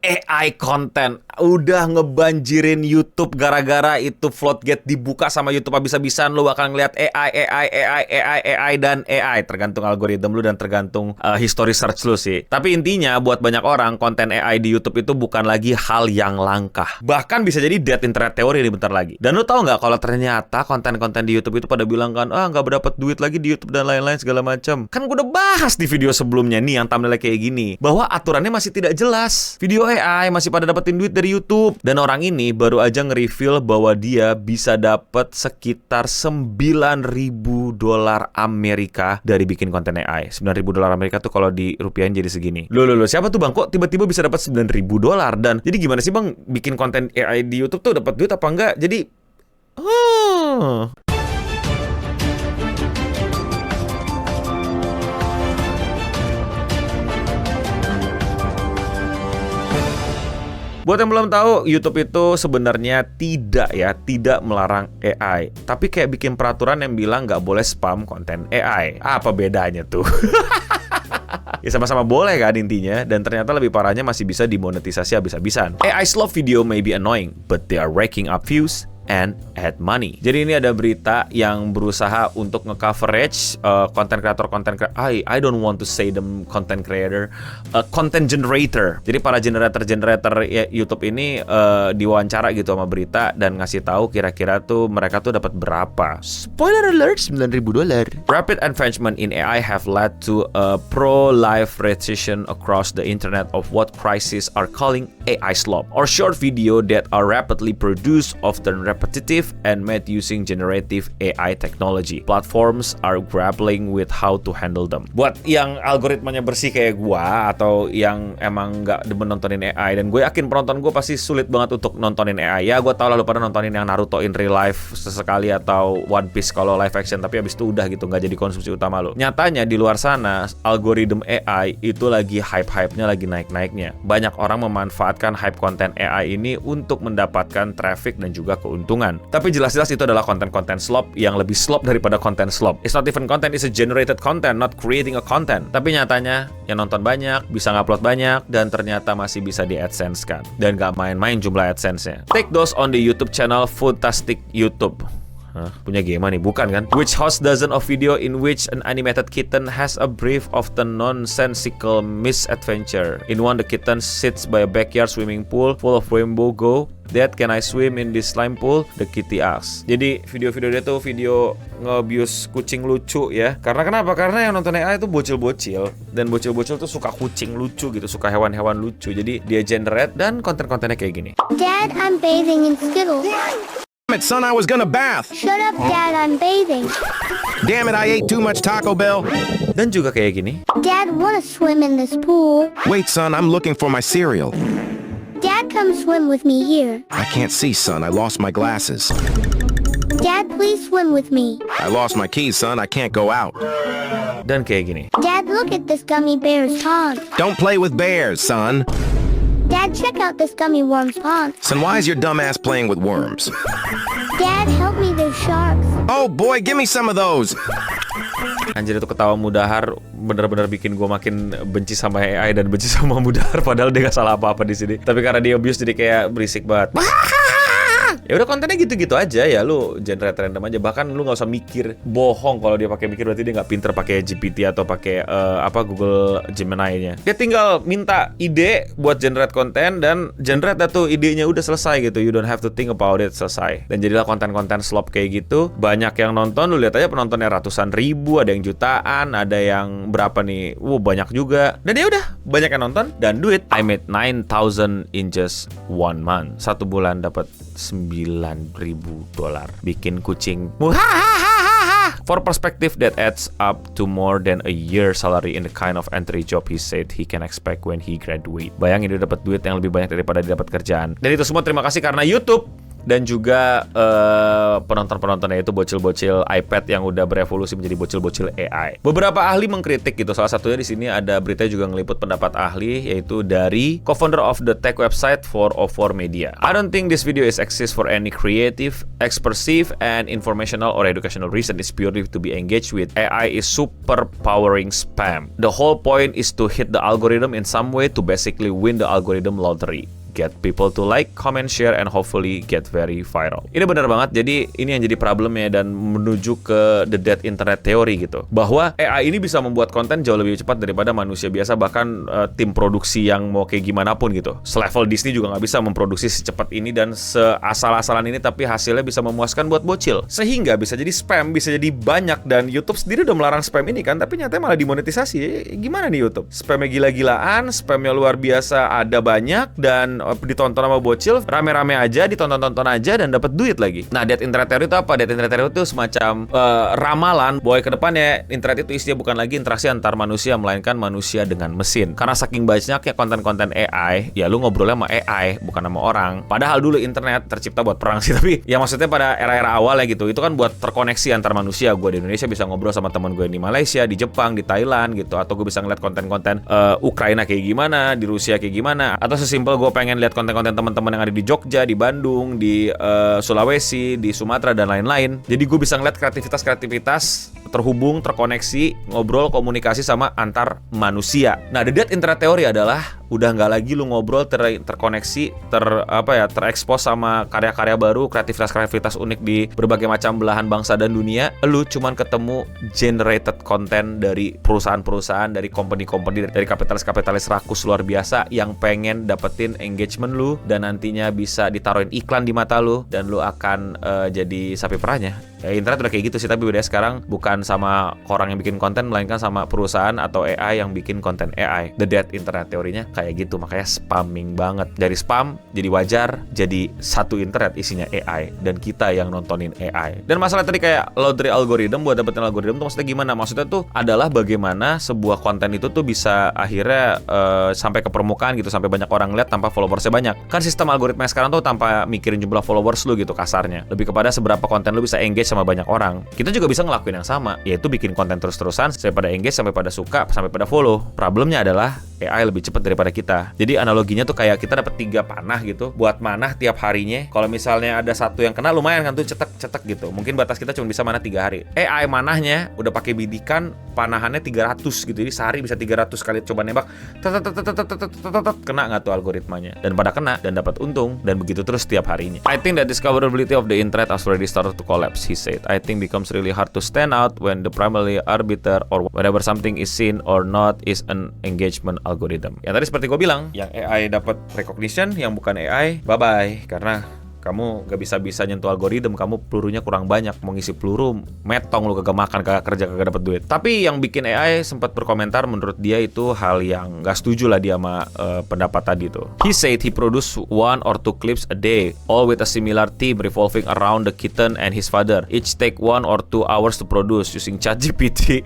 AI content udah ngebanjirin YouTube gara-gara itu floodgate dibuka sama YouTube habis-habisan. Lu bakal ngeliat AI dan AI, tergantung algoritma lu dan tergantung history search lu sih. Tapi intinya buat banyak orang konten AI di YouTube itu bukan lagi hal yang langka, bahkan bisa jadi dead internet teori nih bentar lagi. Dan lu tahu nggak kalau ternyata konten-konten di YouTube itu pada bilang kan, nggak berdapat duit lagi di YouTube dan lain-lain segala macam. Kan gue udah bahas di video sebelumnya nih yang thumbnail kayak gini, bahwa aturannya masih tidak jelas. Video AI masih pada dapetin duit dari YouTube. Dan orang ini baru aja nge-reveal bahwa dia bisa dapat sekitar $9.000 Amerika dari bikin konten AI. $9.000 Amerika tuh kalau dirupiahin jadi segini. Loh, siapa tuh bang? Kok tiba-tiba bisa dapat $9.000? Dan jadi gimana sih bang bikin konten AI di YouTube tuh dapat duit apa enggak? Jadi buat yang belum tahu, YouTube itu sebenarnya tidak melarang AI, tapi kayak bikin peraturan yang bilang nggak boleh spam konten AI. Apa bedanya tuh? Ya sama-sama boleh kan intinya, dan ternyata lebih parahnya masih bisa dimonetisasi habis-habisan. AI slop video may be annoying, but they are racking up views and add money. Jadi ini ada berita yang berusaha untuk nge-coverage content creator. I don't want to say them content creator, content generator. Jadi para generator YouTube ini diwawancara gitu sama berita dan ngasih tahu kira-kira tuh mereka tuh dapat berapa. Spoiler alert, $9.000. Rapid advancement in AI have led to a pro-life recession across the internet of what crises are calling AI slop, or short video that are rapidly produced, often repetitive and made using generative AI technology. Platforms are grappling with how to handle them. Buat yang algoritmanya bersih kayak gua atau yang emang nggak demen nontonin AI, dan gue yakin penonton gue pasti sulit banget untuk nontonin AI. Ya gue tau lah lu pada nontonin yang Naruto in real life sesekali atau One Piece kalau live action, tapi abis itu udah gitu nggak jadi konsumsi utama lu. Nyatanya di luar sana algoritma AI itu lagi hype-hypenya, lagi naik-naiknya. Banyak orang memanfaatkan hype konten AI ini untuk mendapatkan traffic dan juga keuntungan. Tapi jelas-jelas itu adalah konten-konten slop yang lebih slop daripada konten slop. It's not even content, it's a generated content, not creating a content. Tapi nyatanya yang nonton banyak, bisa ngupload banyak, dan ternyata masih bisa di AdSense kan. Dan gak main-main jumlah AdSense-nya. Take those on the YouTube channel Foodtastic YouTube. Punya game nih, bukan kan? Which hosts dozens of video in which an animated kitten has a brief, often nonsensical misadventure. In one, the kitten sits by a backyard swimming pool full of rainbow go. Dad, can I swim in this slime pool? The kitty asks. Jadi video-video dia tuh video nge-abuse kucing lucu ya. Karena kenapa? Karena yang nonton AI itu bocil-bocil. Dan bocil-bocil tuh suka kucing lucu gitu, suka hewan-hewan lucu. Jadi dia generate dan konten-kontennya kayak gini. Dad, I'm bathing in Skittles. Damn it, son, I was gonna bath. Shut up, Dad, I'm bathing. Damn it, I ate too much Taco Bell. Dan juga kayak gini. Dad, wanna swim in this pool? Wait, son, I'm looking for my cereal. Dad, come swim with me here. I can't see, son, I lost my glasses. Dad, please swim with me. I lost my keys, son, I can't go out. Dan kayak gini. Dad, look at this gummy bear's pond. Don't play with bears, son. Dad, check out this gummy worm's pond. Son, why is your dumb ass playing with worms? Dad, help me, there's sharks. Oh boy, give me some of those. Anjir, itu ketawa Mudahar bener-bener bikin gue makin benci sama AI dan benci sama Mudahar, padahal dia gak salah apa-apa di sini. Tapi karena dia abuse jadi kayak berisik banget. Ya udah, kontennya gitu-gitu aja ya, lu generate random aja. Bahkan lu nggak usah mikir. Bohong kalau dia pakai mikir, berarti dia nggak pinter pakai GPT atau pakai Google Gemini-nya. Dia tinggal minta ide buat generate konten dan generate tuh idenya, udah selesai gitu. You don't have to think about it, selesai. Dan jadilah konten-konten slop kayak gitu. Banyak yang nonton, lu lihat aja penontonnya ratusan ribu, ada yang jutaan, ada yang berapa nih? Banyak juga. Dan ya udah, banyak yang nonton dan duit. I made 9,000 in just 1 month. 1 bulan dapat $9.000 bikin kucing. For perspective, that adds up to more than a year salary in the kind of entry job he said he can expect when he graduate. Bayangin dia dapat duit yang lebih banyak daripada dia dapat kerjaan. Dan itu semua terima kasih karena YouTube. dan juga penonton-penontonnya itu bocil-bocil iPad yang udah berevolusi menjadi bocil-bocil AI. Beberapa ahli mengkritik gitu. Salah satunya di sini ada berita juga ngeliput pendapat ahli, yaitu dari co-founder of the tech website 404 Media. I don't think this video is exist for any creative, expressive, and informational or educational reason. It's purely to be engaged with. AI is super powering spam. The whole point is to hit the algorithm in some way to basically win the algorithm lottery. Get people to like, comment, share, and hopefully get very viral. Ini benar banget, jadi ini yang jadi problemnya dan menuju ke the dead internet theory gitu. Bahwa AI ini bisa membuat konten jauh lebih cepat daripada manusia biasa, bahkan tim produksi yang mau kayak gimana pun gitu. Selevel Disney juga nggak bisa memproduksi secepat ini dan seasal-asalan ini, tapi hasilnya bisa memuaskan buat bocil. Sehingga bisa jadi spam, bisa jadi banyak, dan YouTube sendiri udah melarang spam ini kan, tapi nyatanya malah dimonetisasi. Gimana nih YouTube? Spamnya gila-gilaan, spamnya luar biasa, ada banyak, dan ditonton sama bocil, rame-rame aja, ditonton-tonton aja, dan dapat duit lagi. Nah, dead internet theory itu apa? Dead internet theory itu semacam ramalan bahwa ke depannya internet itu isinya bukan lagi interaksi antar manusia, melainkan manusia dengan mesin. Karena saking banyaknya konten-konten AI, ya lu ngobrolnya sama AI, bukan sama orang. Padahal dulu internet tercipta buat perang sih, tapi ya maksudnya pada era-era awal ya gitu, itu kan buat terkoneksi antar manusia. Gue di Indonesia bisa ngobrol sama teman gue di Malaysia, di Jepang, di Thailand gitu, atau gue bisa ngeliat konten-konten Ukraina kayak gimana, di Rusia kayak gimana, atau sesimpel gue pengen lihat konten-konten teman-teman yang ada di Jogja, di Bandung, di Sulawesi, di Sumatera, dan lain-lain. Jadi gue bisa ngeliat kreativitas terhubung, terkoneksi, ngobrol, komunikasi sama antar manusia. Nah, the dead internet theory adalah udah nggak lagi lu ngobrol, terkoneksi, terekspos sama karya-karya baru, kreativitas unik di berbagai macam belahan bangsa dan dunia. Lu cuman ketemu generated content dari perusahaan-perusahaan, dari company-company, dari kapitalis-kapitalis rakus luar biasa yang pengen dapetin engagement lu, dan nantinya bisa ditaruhin iklan di mata lu, dan lu akan jadi sapi perahnya. Ya, internet udah kayak gitu sih, tapi bedanya sekarang bukan sama orang yang bikin konten, melainkan sama perusahaan atau AI yang bikin konten AI. The dead internet teorinya kayak gitu, makanya spamming banget. Dari spam jadi wajar, jadi satu internet isinya AI dan kita yang nontonin AI. Dan masalah tadi kayak lottery algorithm, buat dapetin algorithm tuh maksudnya gimana? Maksudnya tuh adalah bagaimana sebuah konten itu tuh bisa akhirnya sampai ke permukaan gitu, sampai banyak orang lihat tanpa followersnya banyak. Kan sistem algoritma sekarang tuh tanpa mikirin jumlah followers lu gitu kasarnya. Lebih kepada seberapa konten lu bisa engage sama banyak orang. Kita juga bisa ngelakuin yang sama, yaitu bikin konten terus-terusan sampai pada engage, sampai pada suka, sampai pada follow. Problemnya adalah AI lebih cepat daripada kita. Jadi analoginya tuh kayak kita dapat 3 panah gitu, buat manah tiap harinya. Kalau misalnya ada satu yang kena, lumayan kan tuh cetek gitu. Mungkin batas kita cuma bisa manah 3 hari. AI manahnya udah pakai bidikan, panahannya 300 gitu. Jadi sehari bisa 300 kali coba nembak. Kena nggak tuh algoritmanya? Dan pada kena dan dapat untung, dan begitu terus tiap harinya. I think that discoverability of the internet has already started to collapse, he said. I think becomes really hard to stand out when the primary arbiter or whenever something is seen or not is an engagement algorithm. Yang tadi seperti gue bilang, yang AI dapat recognition, yang bukan AI, bye-bye. Karena kamu gak bisa nyentuh algoritma, kamu pelurunya kurang banyak, mau ngisi peluru metong lu, kagak makan, kagak kerja, kagak dapet duit. Tapi yang bikin AI sempat berkomentar, menurut dia itu hal yang gak setuju lah dia sama pendapat tadi tuh. He said he produce 1 or 2 clips a day, all with a similar theme revolving around the kitten and his father. Each take 1 or 2 hours to produce using ChatGPT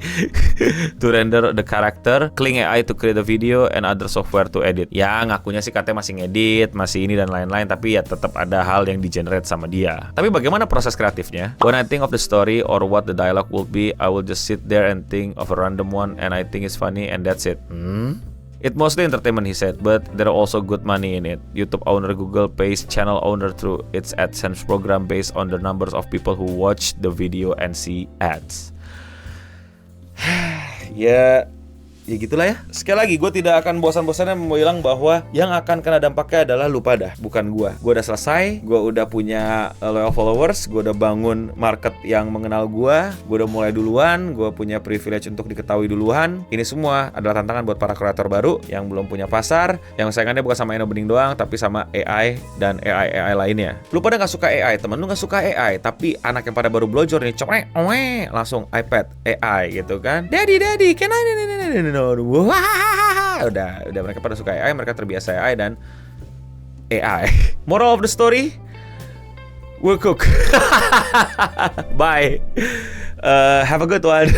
to render the character, Kling AI to create the video, and other software to edit. Ya ngakunya sih katanya masih ngedit, masih ini dan lain-lain, tapi ya tetap ada hal yang di-generate sama dia. Tapi bagaimana proses kreatifnya? When I think of the story or what the dialogue will be, I will just sit there and think of a random one and I think it's funny and that's it. It mostly entertainment, he said, but there are also good money in it. YouTube owner Google pays channel owner through its AdSense program based on the numbers of people who watch the video and see ads. Ya gitulah ya. Sekali lagi, gue tidak akan bosan-bosannya bilang bahwa yang akan kena dampaknya adalah lu pada, bukan gue. Gue udah selesai, gue udah punya loyal followers, gue udah bangun market yang mengenal gue udah mulai duluan, gue punya privilege untuk diketahui duluan. Ini semua adalah tantangan buat para kreator baru yang belum punya pasar, yang saingannya bukan sama Eno Bening doang, tapi sama AI dan AI lainnya. Lu pada gak suka AI, temen lu gak suka AI, tapi anak yang pada baru belajar nih, langsung iPad AI gitu kan. Daddy, can I Wah, udah mereka pada suka AI, mereka terbiasa AI dan AI. Moral of the story, we'll cook. Bye. Have a good one.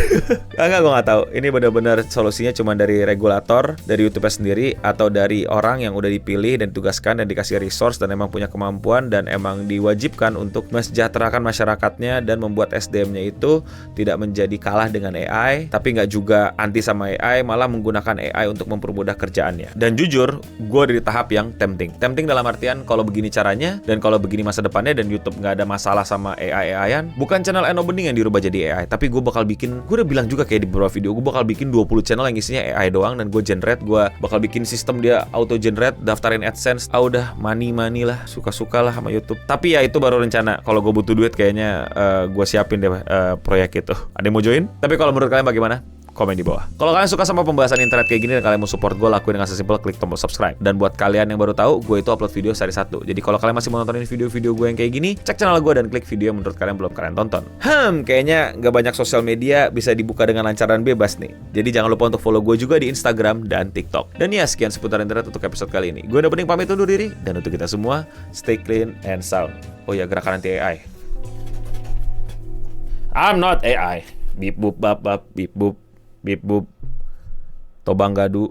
Enggak, gue nggak tahu. Ini benar-benar solusinya cuma dari regulator, dari YouTube sendiri, atau dari orang yang udah dipilih dan ditugaskan dan dikasih resource dan emang punya kemampuan dan emang diwajibkan untuk mesejahterakan masyarakatnya dan membuat SDM-nya itu tidak menjadi kalah dengan AI, tapi nggak juga anti sama AI, malah menggunakan AI untuk mempermudah kerjaannya. Dan jujur, gue ada di tahap yang tempting. Tempting dalam artian kalau begini caranya dan kalau begini masa depannya dan YouTube nggak ada masalah sama AI-an, bukan channel Eno Bening yang dirubah jadi AI, tapi gue bakal bikin, gue udah bilang juga kayak di beberapa video, gue bakal bikin 20 channel yang isinya AI doang dan gue generate, gue bakal bikin sistem dia auto generate, daftarin AdSense, udah money lah, suka-suka lah sama YouTube. Tapi ya itu baru rencana. Kalau gue butuh duit kayaknya gue siapin deh proyek itu. Ada yang mau join? Tapi kalau menurut kalian bagaimana? Komen di bawah. Kalau kalian suka sama pembahasan internet kayak gini dan kalian mau support gue, lakuin dengan sesimpel klik tombol subscribe. Dan buat kalian yang baru tahu, gue itu upload video sehari 1. Jadi kalau kalian masih mau nontonin video-video gue yang kayak gini, cek channel gue dan klik video yang menurut kalian belum kalian tonton. Kayaknya nggak banyak sosial media bisa dibuka dengan lancar dan bebas nih. Jadi jangan lupa untuk follow gue juga di Instagram dan TikTok. Dan ya, sekian seputar internet untuk episode kali ini. Gue udah Bening pamit undur diri, dan untuk kita semua, stay clean and sound. Oh ya, gerakan anti AI. I'm not AI. Bip bup bap bap bip bup. Bip bup. Tobang Gadu.